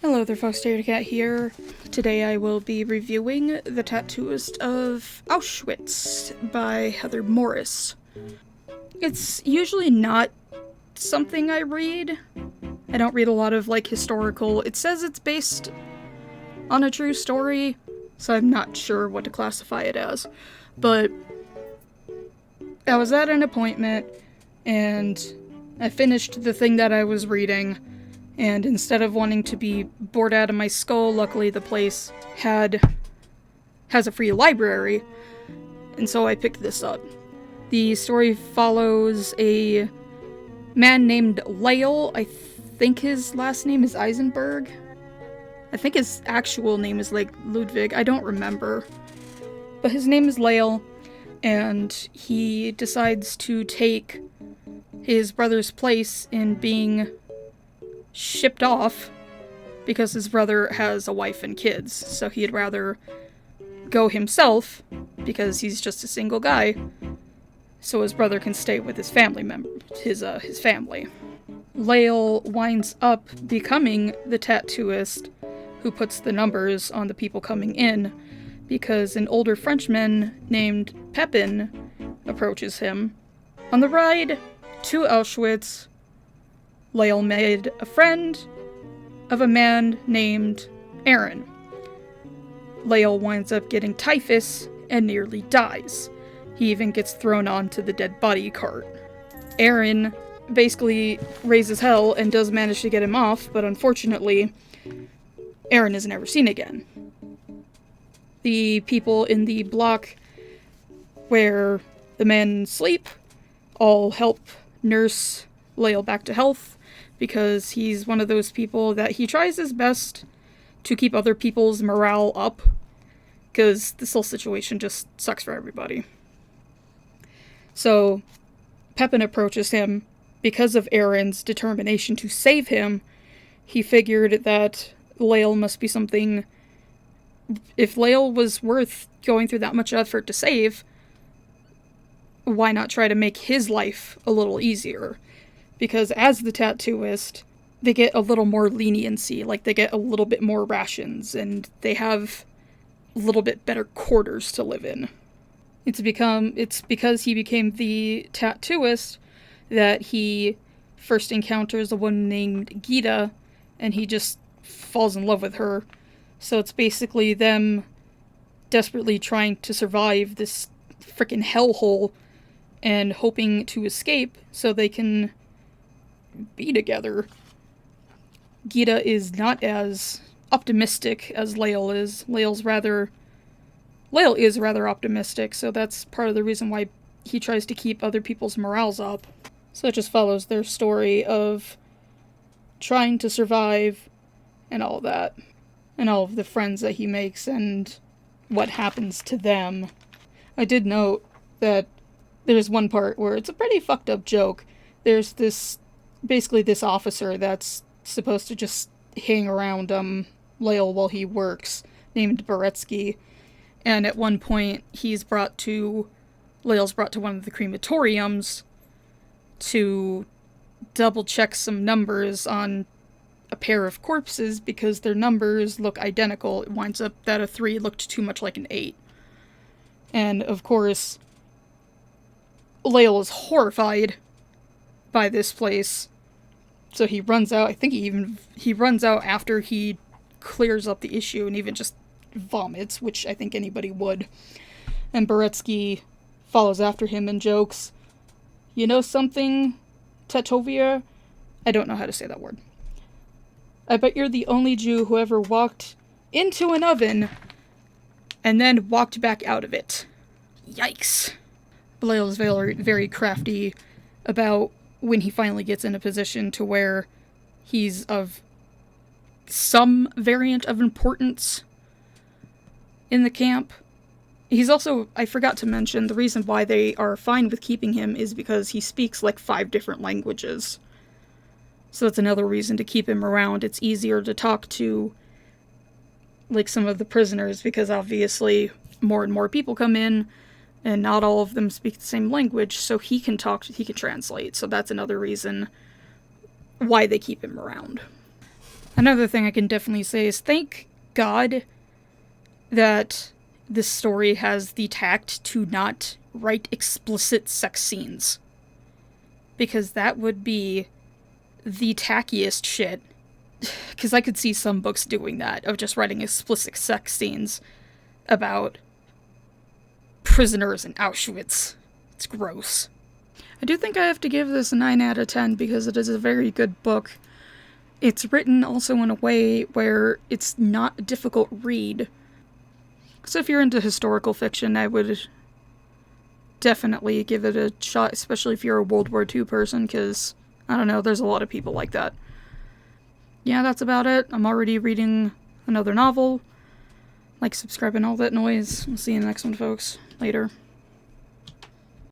Hello there folks, TaterCat here. Today I will be reviewing The Tattooist of Auschwitz by Heather Morris. It's usually not something I read. I don't read a lot of historical. It says it's based on a true story, so I'm not sure what to classify it as. But I was at an appointment and I finished the thing that I was reading. And instead of wanting to be bored out of my skull, luckily the place has a free library, and so I picked this up. The story follows a man named Lael. I think his last name is Eisenberg. I think his actual name is Ludwig. I don't remember. But his name is Lael, and he decides to take his brother's place in being shipped off because his brother has a wife and kids, so he'd rather go himself because he's just a single guy, so his brother can stay with his family his family. Lael winds up becoming the tattooist who puts the numbers on the people coming in because an older Frenchman named Pepin approaches him. On the ride to Auschwitz, Lael made a friend of a man named Aaron. Lael winds up getting typhus and nearly dies. He even gets thrown onto the dead body cart. Aaron basically raises hell and does manage to get him off, but unfortunately, Aaron is never seen again. The people in the block where the men sleep all help nurse Lael back to health, because he's one of those people that he tries his best to keep other people's morale up, because this whole situation just sucks for everybody. So, Pepin approaches him because of Aaron's determination to save him. He figured that Lael must be something. If Lael was worth going through that much effort to save, why not try to make his life a little easier? Because as the tattooist, they get a little more leniency, they get a little bit more rations, and they have a little bit better quarters to live in. It's because he became the tattooist that he first encounters a woman named Gita, and he just falls in love with her. So it's basically them desperately trying to survive this frickin' hellhole and hoping to escape so they can be together. Gita is not as optimistic as Lael is. Lael is rather optimistic, so that's part of the reason why he tries to keep other people's morales up. So it just follows their story of trying to survive and all that, and all of the friends that he makes and what happens to them. I did note that there's one part where it's a pretty fucked up joke. There's this officer that's supposed to just hang around Lael while he works, named Beretsky, and at one point Lael's brought to one of the crematoriums to double check some numbers on a pair of corpses because their numbers look identical. It winds up that a 3 looked too much like an 8. And of course, Lael is horrified by this place. So he runs out. I think he runs out after he clears up the issue and even just vomits, which I think anybody would. And Beretsky follows after him and jokes, "You know something, Tatovia? I don't know how to say that word. I bet you're the only Jew who ever walked into an oven and then walked back out of it." Yikes. Lael is very, very crafty about when he finally gets in a position to where he's of some variant of importance in the camp. He's also, I forgot to mention, the reason why they are fine with keeping him is because he speaks 5 different languages. So that's another reason to keep him around. It's easier to talk to some of the prisoners because obviously more and more people come in, and not all of them speak the same language, so he can translate. So that's another reason why they keep him around. Another thing I can definitely say is thank God that this story has the tact to not write explicit sex scenes. Because that would be the tackiest shit. Because I could see some books doing that, of just writing explicit sex scenes about prisoners in Auschwitz. It's gross. I do think I have to give this a 9 out of 10 because it is a very good book. It's written also in a way where it's not a difficult read. So if you're into historical fiction, I would definitely give it a shot, especially if you're a World War II person, because, I don't know, there's a lot of people like that. Yeah, that's about it. I'm already reading another novel. Like, subscribe, and all that noise. We'll see you in the next one, folks. Later.